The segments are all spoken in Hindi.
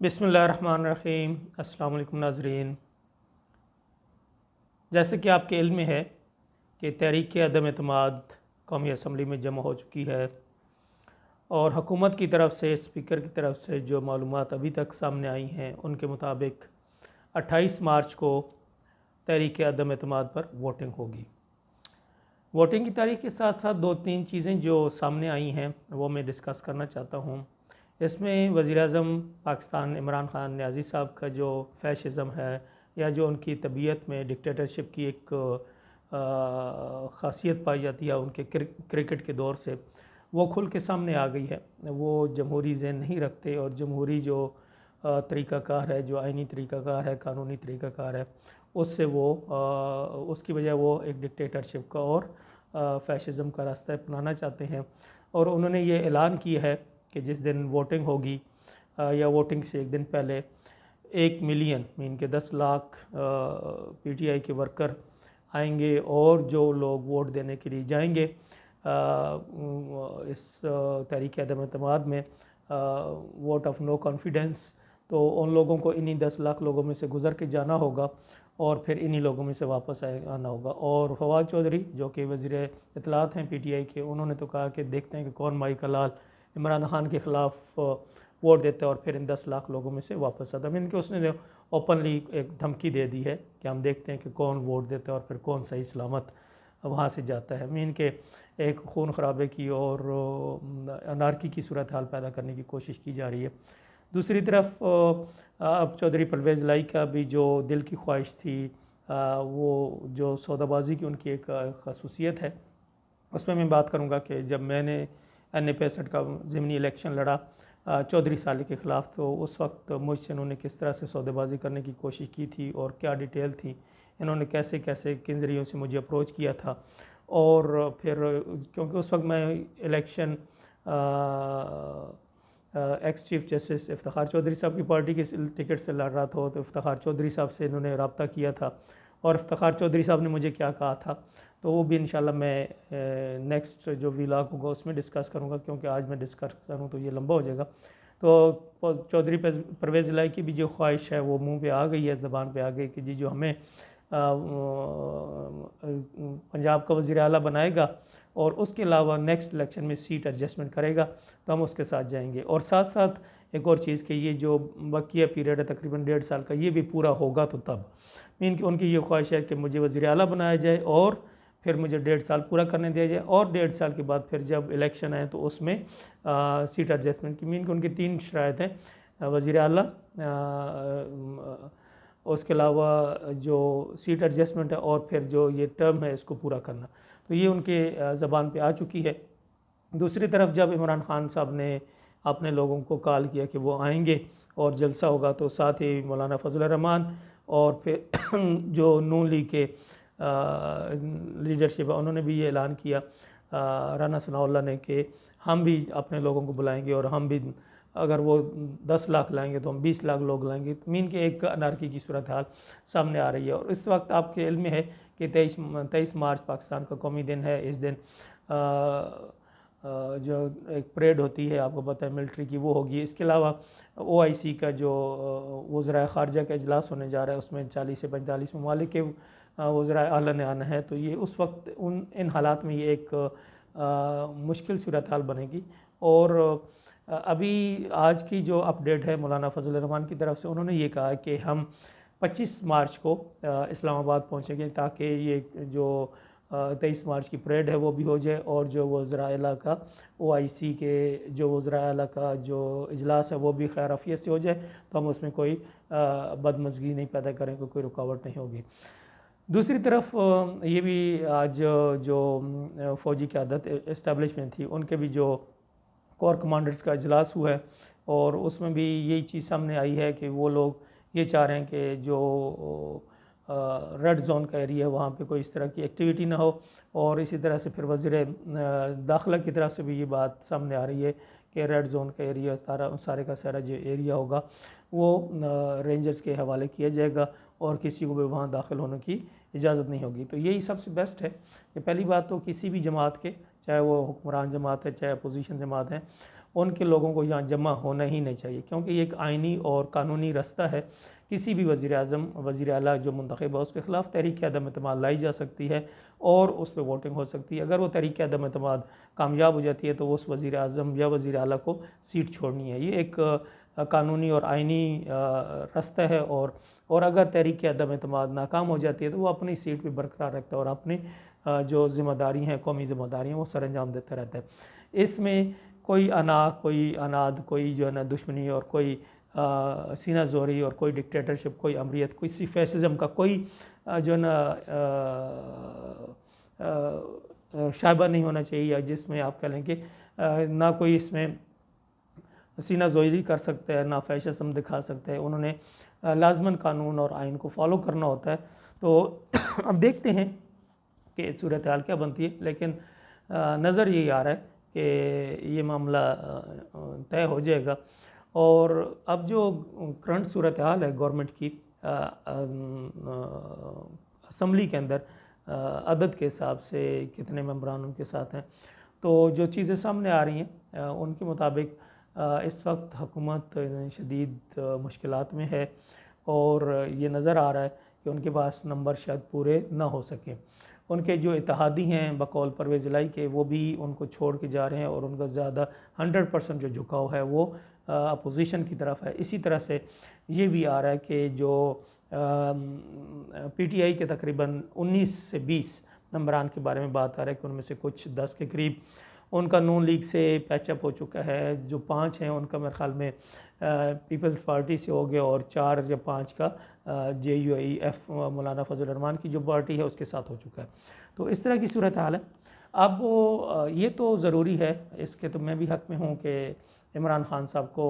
बिस्मिल्लाहिर्रहमानिर्रहीम। अस्सलाम वालेकुम नाज़रीन। जैसे कि आपके इल्म में है कि तहरीक अदम एतमाद कौमी असम्बली में जमा हो चुकी है और हुकूमत की तरफ से स्पीकर की तरफ से जो मालूमात अभी तक सामने आई हैं उनके मुताबिक 28 मार्च को तहरीक अदम एतमाद पर वोटिंग होगी। वोटिंग की तारीख के साथ साथ दो तीन चीज़ें जो सामने आई हैं वो मैं डिस्कस करना चाहता हूँ। इसमें वज़ीर-ए-आज़म पाकिस्तान इमरान ख़ान न्याज़ी साहब का जो फैशिज़म है या जो उनकी तबीयत में डिक्टेटरशिप की एक ख़ासियत पाई जाती है उनके क्रिकेट के दौर से, वो खुल के सामने आ गई है। वो जमहूरी ज़हन नहीं रखते और जमहूरी जो तरीक़ाकार है, जो आइनी तरीक़ाकार है, कानूनी तरीक़ाकार है, उससे वो उसकी बजाय वो एक डिक्टेटरशिप का और फैशिज़म का रास्ता अपनाना चाहते हैं। और उन्होंने ये ऐलान किया है कि जिस दिन वोटिंग होगी या वोटिंग से एक दिन पहले 1 मिलियन मीन के 10 लाख पीटीआई के वर्कर आएंगे और जो लोग वोट देने के लिए जाएंगे इस तहरीक अदम एतमाद में वोट ऑफ नो कॉन्फिडेंस, तो उन लोगों को इन्हीं 10 लाख लोगों में से गुज़र के जाना होगा और फिर इन्हीं लोगों में से वापस आना होगा। और फवाद चौधरी जो कि वज़ीर इत्तलात हैं पीटीआई के, उन्होंने तो कहा कि देखते हैं कि कौन माई का लाल इमरान खान के ख़िलाफ़ वोट देता है और फिर इन 10 लाख लोगों में से वापस आता है। मीन कि उसने ओपनली एक धमकी दे दी है कि हम देखते हैं कि कौन वोट देता है और फिर कौन सही सलामत वहाँ से जाता है। मीन के एक खून खराबे की और अनारकी की सूरत हाल पैदा करने की कोशिश की जा रही है। दूसरी तरफ अब चौधरी परवेज़ लाई का भी जो दिल की ख्वाहिश थी, वो जो सौदाबाजी की उनकी एक खसूसियत है, उसमें मैं बात करूँगा कि जब मैंने NA-65 का ज़िमनी इलेक्शन लड़ा चौधरी साले के ख़िलाफ़, तो उस वक्त मुझसे इन्होंने किस तरह से सौदेबाजी करने की कोशिश की थी और क्या डिटेल थी, इन्होंने कैसे कैसे किन ज़रियों से मुझे अप्रोच किया था। और फिर क्योंकि उस वक्त मैं election ex chief justice Iftikhar Chaudhry साहब की पार्टी के टिकट से लड़ रहा था, तो इफ्तिखार चौधरी साहब से इन्होंने रब्ता किया था और इफ्तिखार चौधरी साहब ने मुझे क्या कहा था, तो वो भी इंशाल्लाह मैं नेक्स्ट जो व्लॉग होगा उसमें डिस्कस करूँगा, क्योंकि आज मैं डिस्कस करूँ तो ये लंबा हो जाएगा। तो चौधरी परवेज़ इलाही की भी जो ख्वाहिश है वो मुंह पे आ गई है, ज़बान पे आ गई कि जी जो हमें पंजाब का वज़ीर आला बनाएगा और उसके अलावा नेक्स्ट इलेक्शन में सीट एडजस्टमेंट करेगा तो हम उसके साथ जाएंगे। और साथ साथ एक और चीज़ कि ये जो बकिया पीरियड है तकरीबन 1.5 साल का, ये भी पूरा होगा तो तब मीन कि उनकी ये ख्वाहिश है कि मुझे वज़ीर आला बनाया जाए और फिर मुझे 1.5 साल पूरा करने दिया जाए और 1.5 साल के बाद फिर जब इलेक्शन आए तो उसमें सीट एडजस्टमेंट की मीन कि उनकी 3 शराइत हैं, वज़ीर आला, उसके अलावा जो सीट एडजस्टमेंट है और फिर जो ये टर्म है इसको पूरा करना, तो ये उनके ज़बान पे आ चुकी है। दूसरी तरफ जब इमरान खान साहब ने अपने लोगों को कॉल किया कि वो आएंगे और जलसा होगा, तो साथ ही मौलाना फजल रहमान और फिर जो नून लीग के लीडरशिप है उन्होंने भी ये ऐलान किया राना सनाउल्लाह ने कि हम भी अपने लोगों को बुलाएंगे और हम भी अगर वो 10 लाख लाएंगे तो हम 20 लाख लोग लाएंगे। मीन के एक अनारकी की सूरत हाल सामने आ रही है। और इस वक्त आपके इल्म में है कि 23 मार्च पाकिस्तान का कौमी दिन है। इस दिन जो एक परेड होती है आपको पता है मिलिट्री की, वो होगी। इसके अलावा OIC का जो वज़राए ख़ारजा का इजलास होने जा रहा है उसमें 40 से 45 ममालिक के वज़राए आला ने आना है। तो ये उस वक्त इन हालात में ये एक मुश्किल सूरत हाल बनेगी। और अभी आज की जो अपडेट है मौलाना फजल रहमान की तरफ से, उन्होंने ये कहा कि हम 25 मार्च को इस्लामाबाद पहुँचेंगे ताकि ये जो 23 मार्च की परेड है वो भी हो जाए और जो वज़राए आला का OIC के जो वज़राए आला का जो इजलास है वो भी खैर आफियत से हो जाए, तो हम उसमें कोई बदमज़गी नहीं पैदा करेंगे, कोई रुकावट नहीं होगी। दूसरी तरफ ये भी आज जो फ़ौजी क़यादत इस्टेब्लिशमेंट थी उनके भी जो कोर कमांडर्स का इजलास हुआ है और उसमें भी यही चीज़ सामने आई है कि वो लोग ये चाह रहे हैं कि जो रेड जोन का एरिया है वहाँ पे कोई इस तरह की एक्टिविटी ना हो। और इसी तरह से फिर वज़ीर दाखिला की तरफ से भी ये बात सामने आ रही है कि रेड जोन का एरिया सारे का सारा जो एरिया होगा वो रेंजर्स के हवाले किया जाएगा और किसी को भी वहाँ दाखिल होने की इजाज़त नहीं होगी। तो यही सबसे बेस्ट है कि पहली बात तो किसी भी जमात के, चाहे वो हुक्मरान जमात है चाहे अपोजिशन जमात है, उनके लोगों को यहाँ जमा होना ही नहीं चाहिए, क्योंकि ये एक आइनी और कानूनी रास्ता है। किसी भी वज़ीर आज़म, वज़ीर आला जो मुंतखब है उसके ख़िलाफ़ तहरीक अदम एतमाद लाई जा सकती है और उस पर वोटिंग हो सकती है। अगर वो तहरीक अदम एतमाद कामयाब हो जाती है तो उस वज़ीर आज़म या वज़ीर आला को सीट छोड़नी है। ये एक कानूनी और आइनी रास्ता है। और अगर तहरीक अदम एतमाद नाकाम हो जाती है तो वो अपनी सीट भी बरकरार रखता है और अपनी जो ज़िम्मेदारी हैं, कौमी ज़िम्मेदारी हैं, वो सर अंजाम देता रहता है। इसमें कोई अनाद, कोई जो है ना दुश्मनी और कोई सीना जोरी और कोई डिक्टेटरशिप, कोई अमरीत, कोई सी फैसिज़म का कोई जो है ना शायबा नहीं होना चाहिए, या जिसमें आप कह लें कि ना कोई इसमें सीना जोरी कर सकता है, ना फैसिज़म दिखा सकता है। उन्होंने लाजमन कानून और आइन को फॉलो करना होता है। तो अब देखते हैं कि सूरत हाल क्या बनती है, लेकिन नज़र यही आ रहा है कि ये मामला तय हो जाएगा। और अब जो करंट सूरत हाल है गवर्नमेंट की असम्बली के अंदर अदद के हिसाब से कितने मेंबरान उनके साथ हैं, तो जो चीज़ें सामने आ रही हैं उनके मुताबिक इस वक्त हुकूमत शदीद मुश्किलात में है और ये नज़र आ रहा है कि उनके पास नंबर शायद पूरे ना हो सकें। उनके जो इत्तेहादी हैं बकौल परवेज़ इलाही के, वो भी उनको छोड़ के जा रहे हैं और उनका ज़्यादा 100% जो झुकाव है वो अपोजिशन की तरफ है। इसी तरह से ये भी आ रहा है कि जो पीटीआई के तकरीबन 19 से 20 मेंबरान के बारे में बात आ रहा है कि उनमें से कुछ 10 के करीब उनका नून लीग से पैचअप हो चुका है। जो 5 हैं उनका मेरे ख्याल में पीपल्स पार्टी से हो गया और 4 या 5 का JUIF मौलाना फजल रहमान की जो पार्टी है उसके साथ हो चुका है। तो इस तरह की सूरत हाल है। अब ये तो ज़रूरी है, इसके तो मैं भी हक़ में हूँ कि इमरान ख़ान साहब को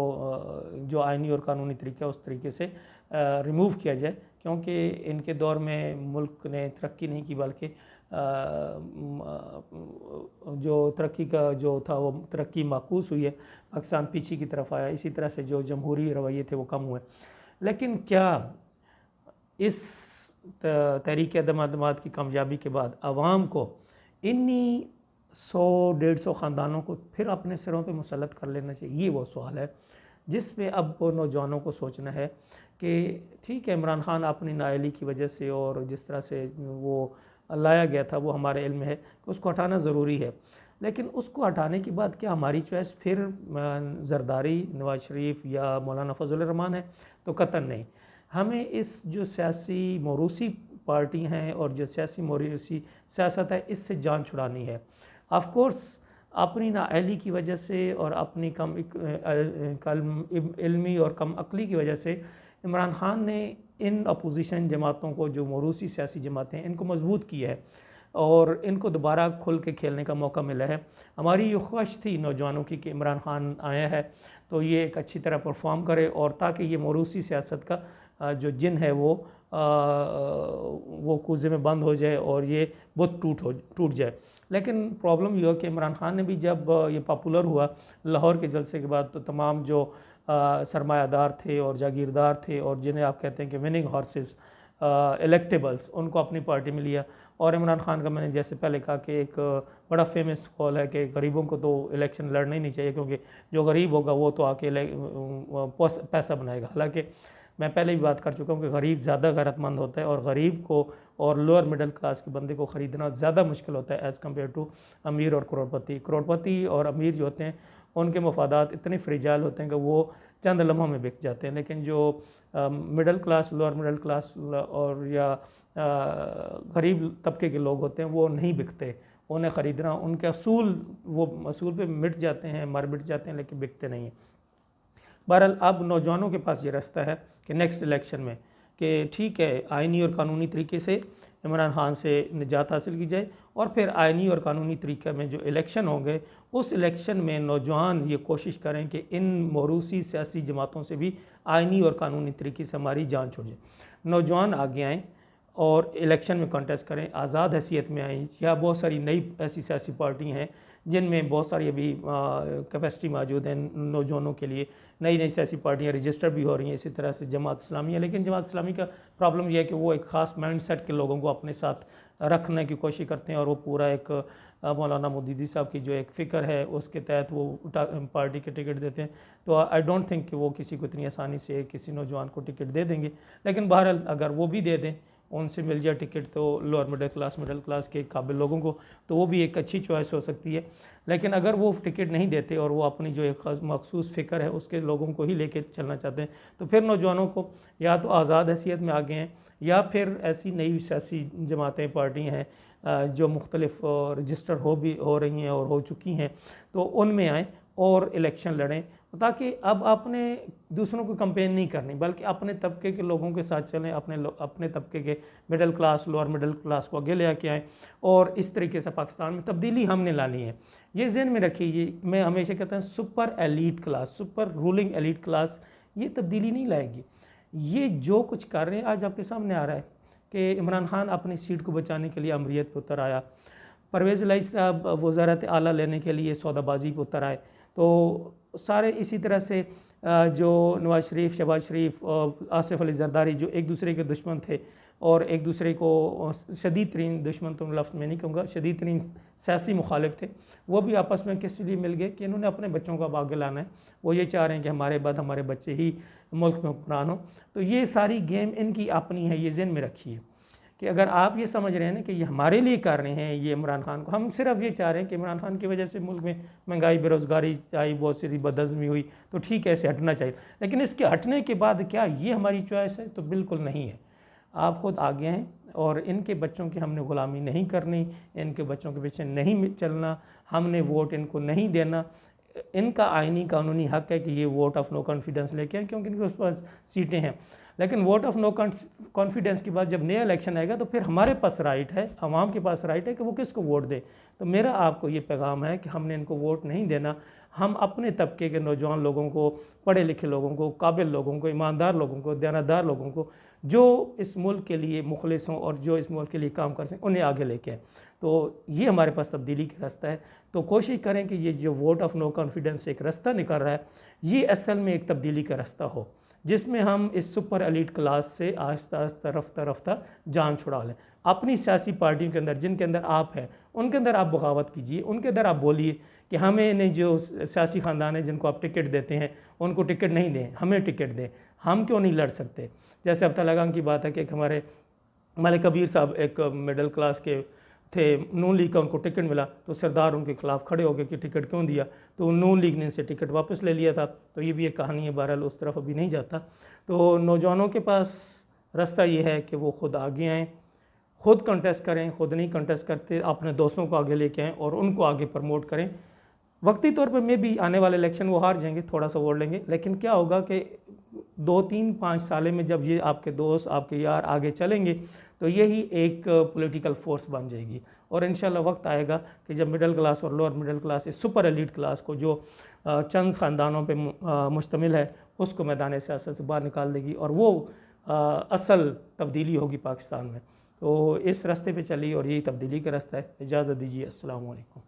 जो आइनी और कानूनी तरीका उस तरीके से रिमूव किया जाए, क्योंकि इनके दौर में मुल्क ने तरक्की नहीं की, बल्कि जो तरक्की का जो था वो तरक्की माकूस हुई है, पाकिस्तान पीछे की तरफ आया। इसी तरह से जो जमहूरी रवैये थे वो कम हुए। लेकिन क्या इस तहरीक अदम एतमाद की कामयाबी के बाद आवाम को इन्हीं 100-150 ख़ानदानों को फिर अपने सिरों पे मुसल्लत कर लेना चाहिए? ये वो सवाल है जिस पे अब नौजवानों को सोचना है कि ठीक है, इमरान ख़ान अपनी नाअहली की वजह से और जिस तरह से वो लाया गया था वो हमारे इल्म है कि उसको हटाना ज़रूरी है, लेकिन उसको हटाने के बाद क्या हमारी चॉइस फिर जरदारी, नवाज शरीफ या मौलाना फजल रहमान है? तो कतई नहीं। हमें इस जो सियासी मौरूसी पार्टी हैं और जो सियासी मौरूसी सियासत है, इससे जान छुड़ानी है। ऑफ कोर्स अपनी नाअहली की वजह से और अपनी कम इल्मी और कम अक्ली की वजह से इमरान ख़ान ने इन अपोजिशन जमातों को, जो मौरूसी सियासी जमातें हैं, इनको मजबूत किया है और इनको दोबारा खुल के खेलने का मौका मिला है। हमारी ये ख्वाहिश थी नौजवानों की कि इमरान ख़ान आया है तो ये एक अच्छी तरह परफॉर्म करे और ताकि ये मौरूसी सियासत का जो जिन है वो कूजे में बंद हो जाए और ये बुत टूट जाए। लेकिन प्रॉब्लम ये हो कि इमरान ख़ान ने भी जब ये पॉपुलर हुआ लाहौर के जलसे के बाद, तो तमाम जो सरमायादार थे और जागीरदार थे और जिन्हें आप कहते हैं कि विनिंग हॉर्सेस, इलेक्टेबल्स, उनको अपनी पार्टी में लिया। और इमरान ख़ान का मैंने जैसे पहले कहा कि एक बड़ा फेमस कॉल है कि गरीबों को तो इलेक्शन लड़ना ही नहीं चाहिए, क्योंकि जो गरीब होगा वो तो आके पैसा बनाएगा। हालांकि मैं पहले भी बात कर चुका हूँ कि गरीब ज़्यादा गैरतमंद होता है और गरीब को और लोअर मिडिल क्लास के बंदे को ख़रीदना ज़्यादा मुश्किल होता है एज़ कम्पेयर टू अमीर और करोड़पति और अमीर जो होते हैं उनके मफादात इतने फ्रिजाइल होते हैं कि वो चंद लम्हों में बिक जाते हैं। लेकिन जो middle class, lower middle class और या गरीब तबके के लोग होते हैं वो नहीं बिकते। उन्हें ख़रीदना, उनके असूल पे मिट जाते हैं, मर मिट जाते हैं, लेकिन बिकते नहीं हैं। बहरहाल अब नौजवानों के पास ये रास्ता है कि नेक्स्ट इलेक्शन में कि ठीक है, आइनी और कानूनी तरीके से इमरान ख़ान से निजात हासिल की जाए और फिर आइनी और कानूनी तरीके में जो इलेक्शन होंगे उस इलेक्शन में नौजवान ये कोशिश करें कि इन मौरूसी सियासी जमातों से भी आइनी और कानूनी तरीके से हमारी जान छुड़ जाए। नौजवान आगे आएँ और इलेक्शन में कंटेस्ट करें, आज़ाद हैसियत में आएँ, या बहुत सारी नई ऐसी सियासी पार्टी हैं जिनमें बहुत सारी अभी कैपेसिटी मौजूद है नौजवानों के लिए। नई नई सियासी पार्टियाँ रजिस्टर भी हो रही हैं, इसी तरह से जमात इस्लामी है। लेकिन जमात इस्लामी का प्रॉब्लम यह है कि वो एक ख़ास माइंड सेट के लोगों को अपने साथ रखने की कोशिश करते हैं, और वो पूरा एक मौलाना मुदीदी साहब की जो एक फ़िक्र है उसके तहत वो पार्टी के टिकट देते हैं। तो आई डोंट थिंक कि वो किसी को इतनी आसानी से किसी नौजवान को टिकट दे देंगे। लेकिन बहरहाल अगर वो भी दे दें, उनसे मिल जाए टिकट तो लोअर मिडिल क्लास के काबिल लोगों को, तो वो भी एक अच्छी चॉइस हो सकती है। लेकिन अगर वो टिकट नहीं देते और वो अपनी जो एक मखसूस फ़िक्र है उसके लोगों को ही लेके चलना चाहते हैं, तो फिर नौजवानों को या तो आज़ाद हैसियत में आगे हैं, या फिर ऐसी नई सियासी जमातें पार्टियाँ हैं जो मुख्तलिफ रजिस्टर हो रही हैं और हो चुकी हैं, तो उनमें आएँ और इलेक्शन लड़ें, ताकि अब आपने दूसरों को कंपेन नहीं करनी बल्कि अपने तबके के लोगों के साथ चलें, अपने तबके के middle class lower middle class को आगे ले आके आएँ, और इस तरीके से पाकिस्तान में तब्दीली हमने लानी है। ये ज़हन में रखिए, मैं हमेशा कहता हूँ super elite class, super ruling elite class ये तब्दीली नहीं लाएगी। ये जो कुछ कर रहे हैं आज आपके सामने आ रहा है कि इमरान खान अपनी सीट को बचाने के लिए अमरीत पर उतर आया, परवेज़ इलाही साहब वज़ारत आला लेने के लिए सौदाबाजी पर उतर आए, तो सारे इसी तरह से जो नवाज शरीफ, शहबाज शरीफ और आसिफ अली जरदारी जो एक दूसरे के दुश्मन थे और एक दूसरे को शदीद तरीन दुश्मन तो लफ्ज़ में नहीं कहूँगा, शदीद तरीन सियासी मुखालिफ थे, वो भी आपस में किस लिए मिल गए कि इन्होंने अपने बच्चों को आगे लाना है। वो ये चाह रहे हैं कि हमारे बाद हमारे बच्चे ही मुल्क में हुक्मरान हो। तो ये सारी गेम इनकी अपनी है, ये ज़हन में रखिए कि अगर आप ये समझ रहे हैं ना कि ये हमारे लिए कर रहे हैं, ये इमरान खान को, हम सिर्फ ये चाह रहे हैं कि इमरान खान की वजह से मुल्क में महंगाई बेरोज़गारी आई, बहुत सी बदहज़मी हुई, तो ठीक है ऐसे हटना चाहिए। लेकिन इसके हटने के बाद क्या ये हमारी चॉइस है? तो बिल्कुल नहीं है। आप ख़ुद आगे हैं और इनके बच्चों की हमने ग़ुलामी नहीं करनी, इनके बच्चों के पीछे नहीं चलना, हमने वोट इनको नहीं देना। इनका आइनी कानूनी हक़ है कि ये वोट ऑफ नो कॉन्फिडेंस लेके आए, क्योंकि इनके पास सीटें हैं। लेकिन वोट ऑफ नो कॉन्फिडेंस के बाद जब नया इलेक्शन आएगा तो फिर हमारे पास राइट है, आवाम के पास राइट है कि वो किसको वोट दे। तो मेरा आपको ये पैगाम है कि हमने इनको वोट नहीं देना। हम अपने तबके के नौजवान लोगों को, पढ़े लिखे लोगों को, काबिल लोगों को, ईमानदार लोगों को, दयानतदार लोगों को, जो इस मुल्क के लिए मुखलिस हों और जो इस मुल्क के लिए काम कर सकें, उन्हें आगे लेके आएँ। तो ये हमारे पास तब्दीली का रास्ता है। तो कोशिश करें कि ये जो वोट ऑफ नो कॉन्फिडेंस से एक रास्ता निकल रहा है, ये असल में एक तब्दीली का रास्ता हो, जिसमें हम इस सुपर एलीट क्लास से आहिस्ता आहिस्ता रफ्ता रफ्ता जान छुड़ा लें। अपनी सियासी पार्टियों के अंदर, जिनके अंदर आप हैं, उनके अंदर आप बगावत कीजिए, उनके अंदर आप बोलिए कि हमें नहीं, जो सियासी ख़ानदान है जिनको आप टिकट देते हैं उनको टिकट नहीं दें, हमें टिकट दें, हम क्यों नहीं लड़ सकते। जैसे अब तलगाम की बात है कि हमारे मलिक कबीर साहब एक मिडिल क्लास के थे, नून लीग का उनको टिकट मिला तो सरदार उनके खिलाफ खड़े हो गए कि टिकट क्यों दिया, तो नून लीग ने इनसे टिकट वापस ले लिया था। तो ये भी एक कहानी है, बहरहाल उस तरफ अभी नहीं जाता। तो नौजवानों के पास रास्ता ये है कि वो ख़ुद आगे आएँ, ख़ुद कंटेस्ट करें, ख़ुद नहीं कंटेस्ट करते अपने दोस्तों को आगे लेके आएँ और उनको आगे प्रमोट करें। वक्ती तौर पर मे भी आने वाले इलेक्शन वो हार जाएंगे, थोड़ा सा वोट लेंगे, लेकिन क्या होगा कि 2-3-5 साल में जब ये आपके दोस्त, आपके यार आगे चलेंगे तो यही एक पॉलिटिकल फोर्स बन जाएगी। और इंशाल्लाह वक्त आएगा कि जब मिडिल क्लास और लोअर मिडिल क्लास, इस सुपर एलीट क्लास को जो चंद ख़ानदानों पे मुश्तमिल है, उसको मैदान सियासत से बाहर निकाल देगी और वो असल तब्दीली होगी पाकिस्तान में। तो इस रास्ते पे चली और यही तब्दीली का रास्ता है। इजाज़त दीजिए, अस्सलाम वालेकुम।